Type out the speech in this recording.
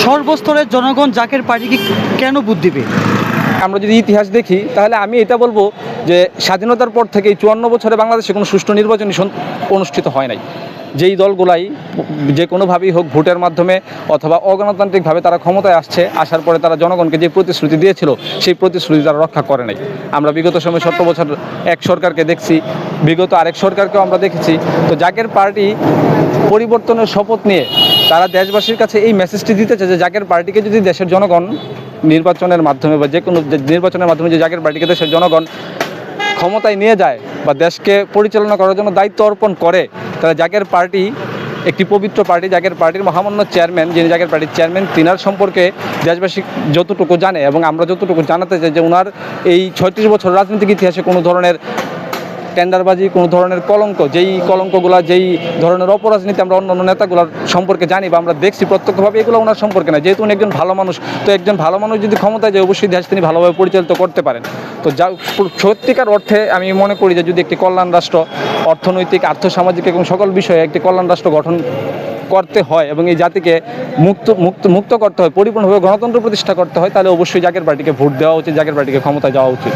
সর্বস্তরের জনগণ জাকের পার্টিকে কেন ভোট দিবে? আমরা যদি ইতিহাস দেখি তাহলে আমি এটা বলবো যে স্বাধীনতার পর থেকে 54 বছরে বাংলাদেশে কোনো সুষ্ঠু নির্বাচন অনুষ্ঠিত হয় নাই। যেই দলগুলাই যে কোনোভাবেই হোক ভোটের মাধ্যমে অথবা অগণতান্ত্রিকভাবে তারা ক্ষমতায় আসার পরে তারা জনগণকে যে প্রতিশ্রুতি দিয়েছিল সেই প্রতিশ্রুতি তারা রক্ষা করে নাই। আমরা বিগত সময়ে 17 বছর এক সরকারকে দেখছি, বিগত আরেক সরকারকেও আমরা দেখেছি। তো জাকের পার্টি পরিবর্তনের শপথ নিয়ে তারা দেশবাসীর কাছে এই মেসেজটি দিতেছে যে জাকের পার্টিকে যদি দেশের জনগণ নির্বাচনের মাধ্যমে বা যে কোনো নির্বাচনের মাধ্যমে যে জাকের পার্টিকে দেশের জনগণ ক্ষমতায় নিয়ে যায় বা দেশকে পরিচালনা করার জন্য দায়িত্ব অর্পণ করে, তাহলে জাকের পার্টি একটি পবিত্র পার্টি। জাকের পার্টির মহামান্য চেয়ারম্যান, যিনি জাকের পার্টির চেয়ারম্যান, তিনার সম্পর্কে দেশবাসী যতটুকু জানে এবং আমরা যতটুকু জানাতে চাই যে ওনার এই 36 বছর রাজনৈতিক ইতিহাসে কোনো ধরনের টেন্ডারবাজি, কোনো ধরনের কলঙ্ক, যেই কলঙ্কগুলো, যেই ধরনের অপরাজনীতি আমরা অন্য নেতাগুলোর সম্পর্কে জানি বা আমরা দেখছি প্রত্যক্ষভাবে, এগুলো ওনার সম্পর্কে না। যেহেতু উনি একজন ভালো মানুষ, তো একজন ভালো মানুষ যদি ক্ষমতায় যায় অবশ্যই দেশ তিনি ভালোভাবে পরিচালিত করতে পারেন। তো যা সত্যিকার অর্থে আমি মনে করি যে যদি একটি কল্যাণ রাষ্ট্র অর্থনৈতিক, আর্থসামাজিক এবং সকল বিষয়ে একটি কল্যাণ রাষ্ট্র গঠন করতে হয় এবং এই জাতিকে মুক্ত করতে হয়, পরিপূর্ণভাবে গণতন্ত্র প্রতিষ্ঠা করতে হয়, তাহলে অবশ্যই জাকের পার্টিকে ভোট দেওয়া উচিত, জাকের পার্টিকে ক্ষমতায় যাওয়া উচিত।